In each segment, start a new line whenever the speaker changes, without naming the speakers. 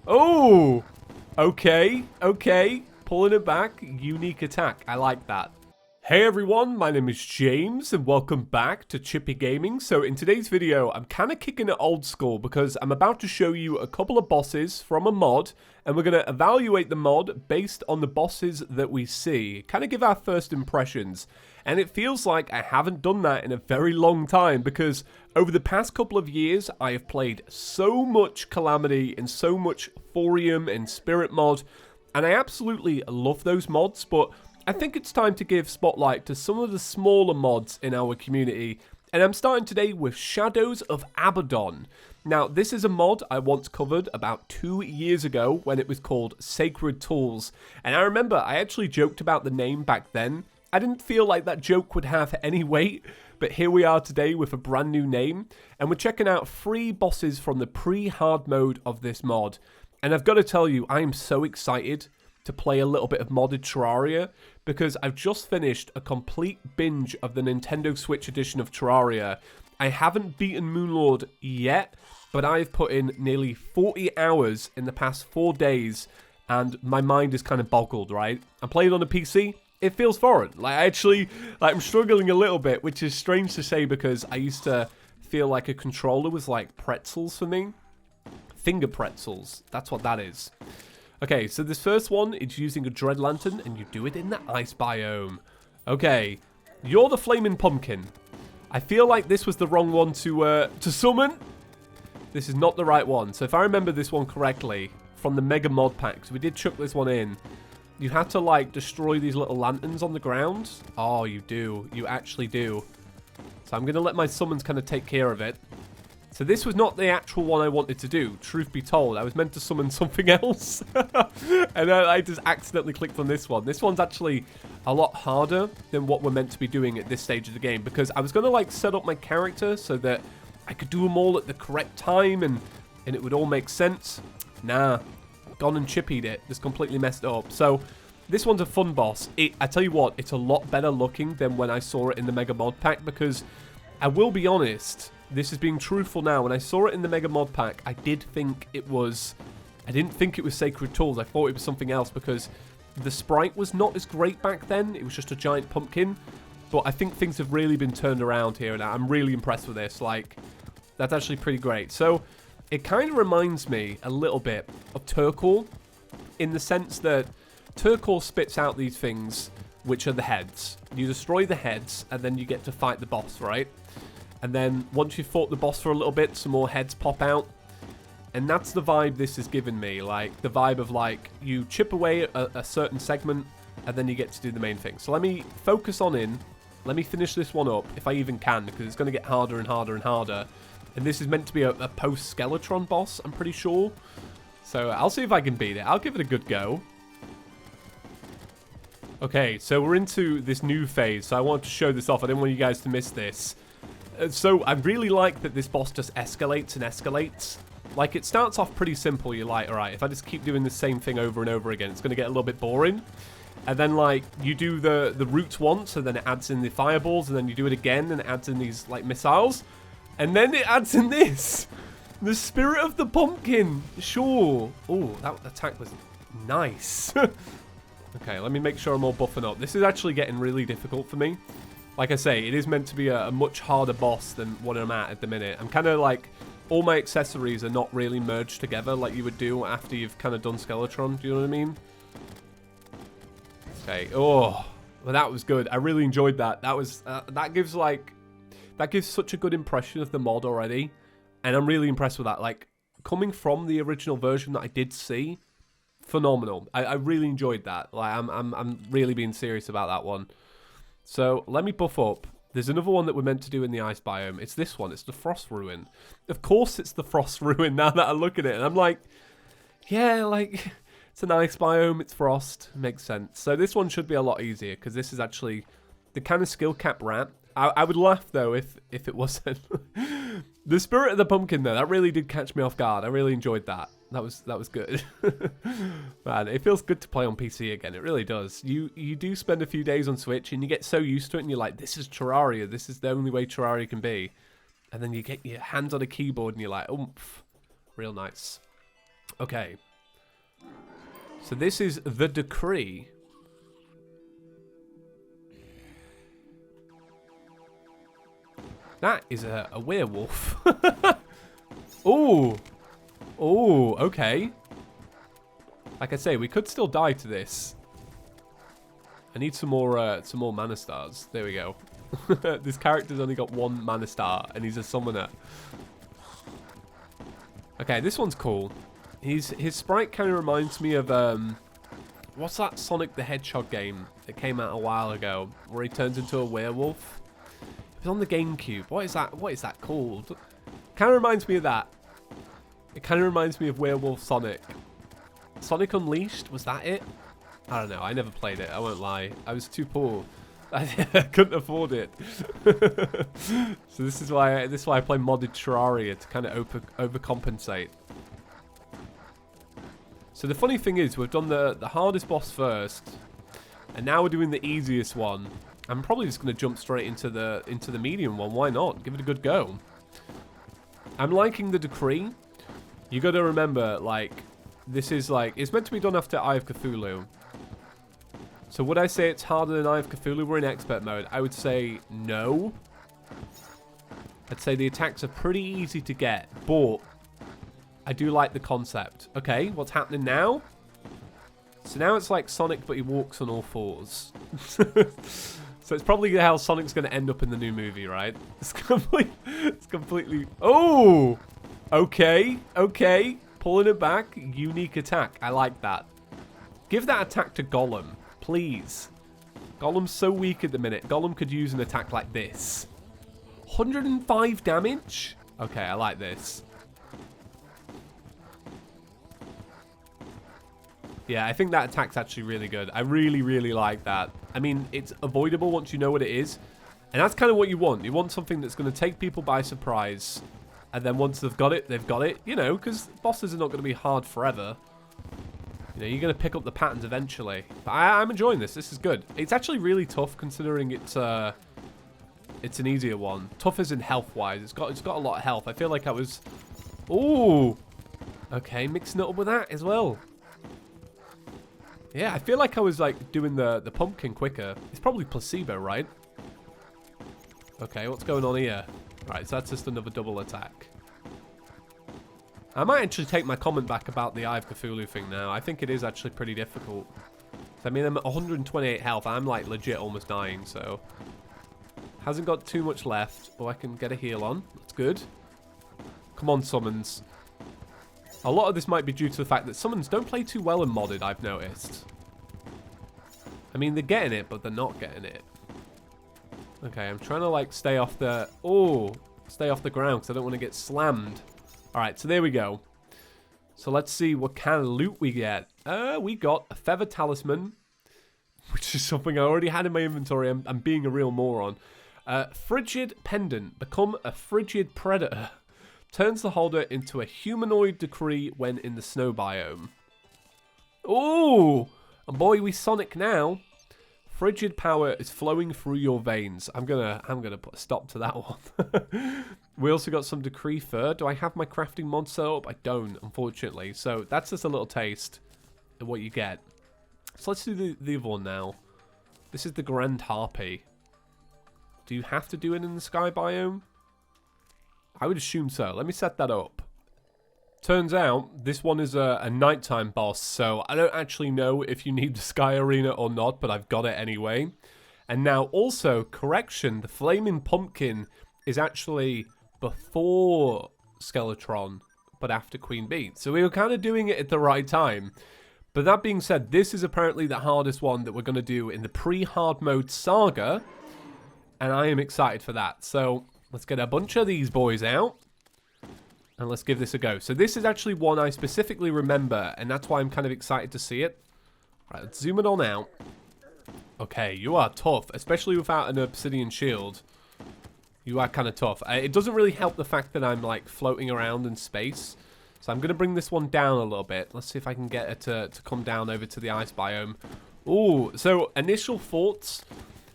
Oh! Okay, okay. Pulling it back. Unique attack. I like that. Hey everyone, my name is James and welcome back to ChippyGaming. So in today's video, I'm kind of kicking it old school because I'm about to show you a couple of bosses from a mod and we're going to evaluate the mod based on the bosses that we see. Kind of give our first impressions. And it feels like I haven't done that in a very long time because over the past couple of years, I have played so much Calamity and so much Thorium and Spirit mod. And I absolutely love those mods, but I think it's time to give spotlight to some of the smaller mods in our community, and I'm starting today with Shadows of Abaddon. Now, this is a mod I once covered about 2 years ago when it was called Sacred Tools, and I remember I actually joked about the name back then. I didn't feel like that joke would have any weight, but here we are today with a brand new name, and we're checking out 3 bosses from the pre-hard mode of this mod. And I've got to tell you, I am so excited to play a little bit of modded Terraria because I've just finished a complete binge of the Nintendo Switch edition of Terraria. I haven't beaten Moonlord yet, but I've put in nearly 40 hours in the past 4 days and my mind is kind of boggled, right? I'm playing on a PC. It feels foreign. I'm struggling a little bit, which is strange to say because I used to feel like a controller was like pretzels for me. Finger pretzels. That's what that is. Okay, so this first one is using a Dread Lantern, and you do it in the ice biome. Okay, you're the Flaming Pumpkin. I feel like this was the wrong one to summon. This is not the right one. So if I remember this one correctly, from the Mega Mod Packs, we did chuck this one in. You had to, like, destroy these little lanterns on the ground. Oh, you do. You actually do. So I'm going to let my summons kind of take care of it. So this was not the actual one I wanted to do, truth be told. I was meant to summon something else. And I just accidentally clicked on this one. This one's actually a lot harder than what we're meant to be doing at this stage of the game. Because I was going to like set up my character so that I could do them all at the correct time and it would all make sense. Nah, gone and chippied it. Just completely messed it up. So this one's a fun boss. I tell you what, it's a lot better looking than when I saw it in the Mega Mod Pack. Because I will be honest, this is being truthful now. When I saw it in the Mega Mod Pack, I didn't think it was Sacred Tools. I thought it was something else because the sprite was not as great back then. It was just a giant pumpkin. But I think things have really been turned around here, and I'm really impressed with this. Like, that's actually pretty great. So, it kind of reminds me a little bit of Turkle in the sense that Turkle spits out these things, which are the heads. You destroy the heads, and then you get to fight the boss, right? And then once you've fought the boss for a little bit, some more heads pop out. And that's the vibe this has given me. Like, the vibe of, like, you chip away a certain segment, and then you get to do the main thing. So let me focus on in. Let me finish this one up, if I even can, because it's going to get harder and harder and harder. And this is meant to be a post-Skeletron boss, I'm pretty sure. So I'll see if I can beat it. I'll give it a good go. Okay, so we're into this new phase. So I wanted to show this off. I didn't want you guys to miss this. So I really like that this boss just escalates and escalates. Like, it starts off pretty simple. You're like, alright, if I just keep doing the same thing over and over again, it's going to get a little bit boring. And then, like, you do the route once, and then it adds in the fireballs, and then you do it again, and it adds in these, like, missiles. And then it adds in this. The Spirit of the Pumpkin. Sure. Oh, that attack was nice. Okay, let me make sure I'm all buffing up. This is actually getting really difficult for me. Like I say, it is meant to be a much harder boss than what I'm at the minute. I'm kind of like, all my accessories are not really merged together like you would do after you've kind of done Skeletron. Do you know what I mean? Okay. Oh, well, that was good. I really enjoyed that. That was, that gives such a good impression of the mod already. And I'm really impressed with that. Like, coming from the original version that I did see, phenomenal. I really enjoyed that. Like, I'm really being serious about that one. So, let me buff up. There's another one that we're meant to do in the ice biome. It's this one. It's the Frost Ruin. Of course it's the Frost Ruin now that I look at it. And I'm like, yeah, like, it's an ice biome. It's frost. Makes sense. So, this one should be a lot easier because this is actually the kind of skill cap rat. I would laugh, though, if it wasn't. The Spirit of the Pumpkin, though, that really did catch me off guard. I really enjoyed that. That was good. Man, it feels good to play on PC again. It really does. You do spend a few days on Switch and you get so used to it and you're like, this is Terraria. This is the only way Terraria can be. And then you get your hands on a keyboard and you're like, oomph. Real nice. Okay. So this is the decree. That is a werewolf. Ooh. Ooh, okay. Like I say, we could still die to this. I need some more mana stars. There we go. This character's only got 1 mana star, and he's a summoner. Okay, this one's cool. His sprite kind of reminds me of what's that Sonic the Hedgehog game that came out a while ago, where he turns into a werewolf? It was on the GameCube. What is that? What is that called? Kind of reminds me of that. It kind of reminds me of Werewolf Sonic. Sonic Unleashed, was that it? I don't know. I never played it. I won't lie. I was too poor. I couldn't afford it. So this is why I play modded Terraria, to kind of overcompensate. So the funny thing is, we've done the hardest boss first, and now we're doing the easiest one. I'm probably just going to jump straight into the medium one. Why not? Give it a good go. I'm liking the decree. You got to remember, like, this is like, it's meant to be done after Eye of Cthulhu. So would I say it's harder than Eye of Cthulhu? We're in expert mode. I would say no. I'd say the attacks are pretty easy to get, but I do like the concept. Okay, what's happening now? So now it's like Sonic, but he walks on all 4s. So it's probably how Sonic's going to end up in the new movie, right? It's completely... Oh! Okay, okay. Pulling it back. Unique attack. I like that. Give that attack to Gollum, please. Gollum's so weak at the minute. Gollum could use an attack like this. 105 damage? Okay, I like this. Yeah, I think that attack's actually really good. I really, really like that. I mean, it's avoidable once you know what it is. And that's kind of what you want. You want something that's going to take people by surprise. And then once they've got it, they've got it. You know, because bosses are not going to be hard forever. You know, you're going to pick up the patterns eventually. But I'm enjoying this. This is good. It's actually really tough considering it's an easier one. Tough as in health-wise. It's got a lot of health. I feel like I was... Ooh! Okay, mixing it up with that as well. Yeah, I feel like I was like doing the pumpkin quicker. It's probably placebo, right? Okay, what's going on here? Right, so that's just another double attack. I might actually take my comment back about the Eye of Cthulhu thing now. I think it is actually pretty difficult. I mean, I'm at 128 health. I'm like legit almost dying, so... Hasn't got too much left. Oh, I can get a heal on. That's good. Come on, summons. A lot of this might be due to the fact that summons don't play too well in modded, I've noticed. I mean, they're getting it, but they're not getting it. Okay, I'm trying to, like, stay off the... Oh, stay off the ground, because I don't want to get slammed. Alright, so there we go. So let's see what kind of loot we get. We got a feather talisman, which is something I already had in my inventory. I'm being a real moron. Frigid pendant. Become a frigid predator. Turns the holder into a humanoid decree when in the snow biome. Ooh! And boy, we Sonic now. Frigid power is flowing through your veins. I'm gonna put a stop to that one. We also got some decree fur. Do I have my crafting mod set up? I don't, unfortunately. So that's just a little taste of what you get. So let's do the other one now. This is the Grand Harpy. Do you have to do it in the sky biome? I would assume so. Let me set that up. Turns out, this one is a nighttime boss, so I don't actually know if you need the Sky Arena or not, but I've got it anyway. And now, also, correction, the Flaming Pumpkin is actually before Skeletron, but after Queen Bee. So we were kind of doing it at the right time. But that being said, this is apparently the hardest one that we're going to do in the pre-hard mode saga, and I am excited for that. So let's get a bunch of these boys out. And let's give this a go. So this is actually one I specifically remember, and that's why I'm kind of excited to see it. All right, let's zoom it on out. Okay, you are tough, especially without an obsidian shield. You are kind of tough. It doesn't really help the fact that I'm like floating around in space. So I'm going to bring this one down a little bit. Let's see if I can get it to come down over to the ice biome. Ooh, so initial thoughts.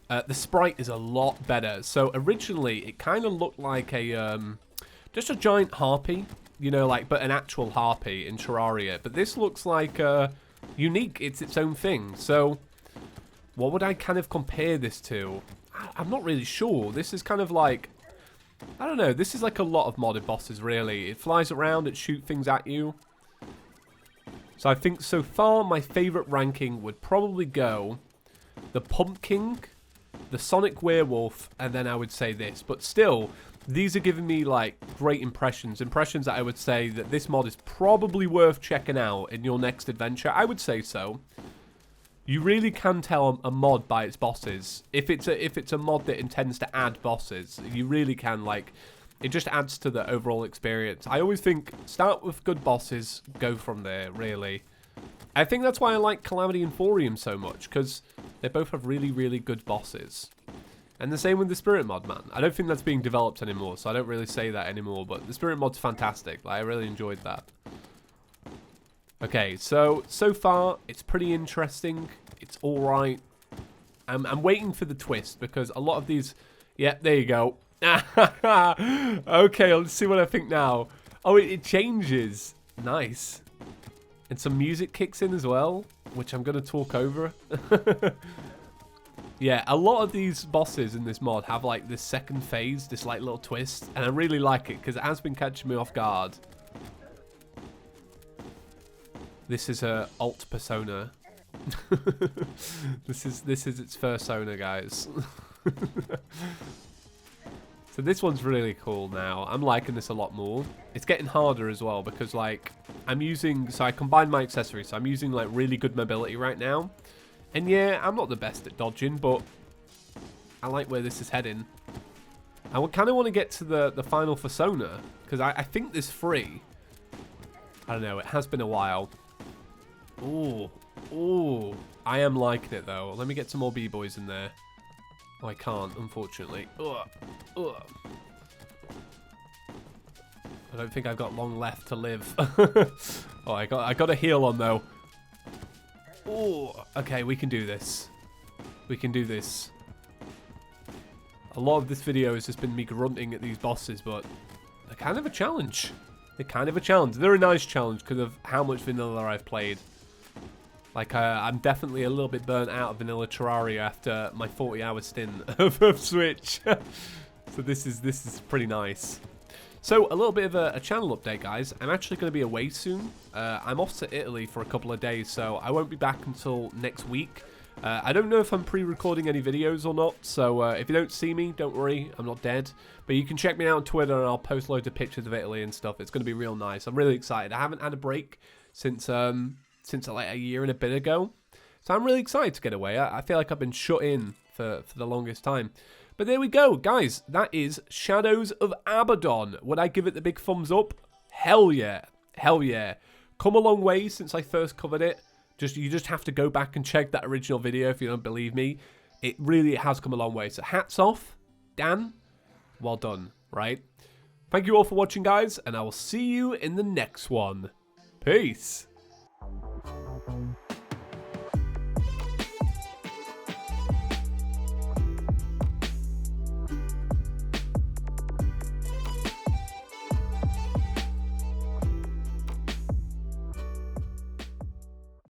The sprite is a lot better. So originally, it kind of looked like a... just a giant harpy, you know, like, but an actual Harpy in Terraria. But this looks like unique. It's its own thing. So what would I kind of compare this to? I'm not really sure. This is kind of like, I don't know. This is like a lot of modded bosses, really. It flies around, it shoots things at you. So I think so far my favorite ranking would probably go the Pumpkin, the Sonic Werewolf, and then I would say this. But still, these are giving me like great impressions. Impressions that I would say that this mod is probably worth checking out in your next adventure. I would say so. You really can tell a mod by its bosses. If it's a mod that intends to add bosses, you really can, like, it just adds to the overall experience. I always think start with good bosses, go from there, really. I think that's why I like Calamity and Thorium so much, because they both have really, really good bosses. And the same with the Spirit mod, man. I don't think that's being developed anymore, so I don't really say that anymore, but the Spirit mod's fantastic. Like, I really enjoyed that. Okay, so far, it's pretty interesting. It's alright. I'm waiting for the twist, because a lot of these... Yeah, there you go. Okay, let's see what I think now. Oh, it changes. Nice. And some music kicks in as well, which I'm going to talk over. Yeah, a lot of these bosses in this mod have, like, this second phase, this, like, little twist. And I really like it, because it has been catching me off guard. This is a alt persona. This is its first owner, guys. So this one's really cool now. I'm liking this a lot more. It's getting harder as well because, like, I'm using... So I combined my accessories. So I'm using, like, really good mobility right now. And yeah, I'm not the best at dodging, but I like where this is heading. I kind of want to get to the final persona because I think there's 3. I don't know. It has been a while. Ooh. Ooh. I am liking it, though. Let me get some more B-boys in there. Oh, I can't, unfortunately. Ugh. Ugh. I don't think I've got long left to live. Oh, I got a heal on, though. Oh, okay, we can do this. We can do this. A lot of this video has just been me grunting at these bosses, but they're kind of a challenge. They're kind of a challenge. They're a nice challenge because of how much vanilla I've played. Like, I'm definitely a little bit burnt out of vanilla Terraria after my 40-hour stint of Switch. So this is pretty nice. So, a little bit of a channel update, guys. I'm actually going to be away soon. I'm off to Italy for a couple of days, so I won't be back until next week. I don't know if I'm pre-recording any videos or not, so if you don't see me, don't worry, I'm not dead. But you can check me out on Twitter, and I'll post loads of pictures of Italy and stuff. It's going to be real nice. I'm really excited. I haven't had a break since like a year and a bit ago. So I'm really excited to get away. I feel like I've been shut in for the longest time. But there we go, guys. That is Shadows of Abaddon. Would I give it the big thumbs up? Hell yeah. Hell yeah. Come a long way since I first covered it. You just have to go back and check that original video if you don't believe me. It really has come a long way. So hats off, Dan. Well done, right? Thank you all for watching, guys, and I will see you in the next one. Peace.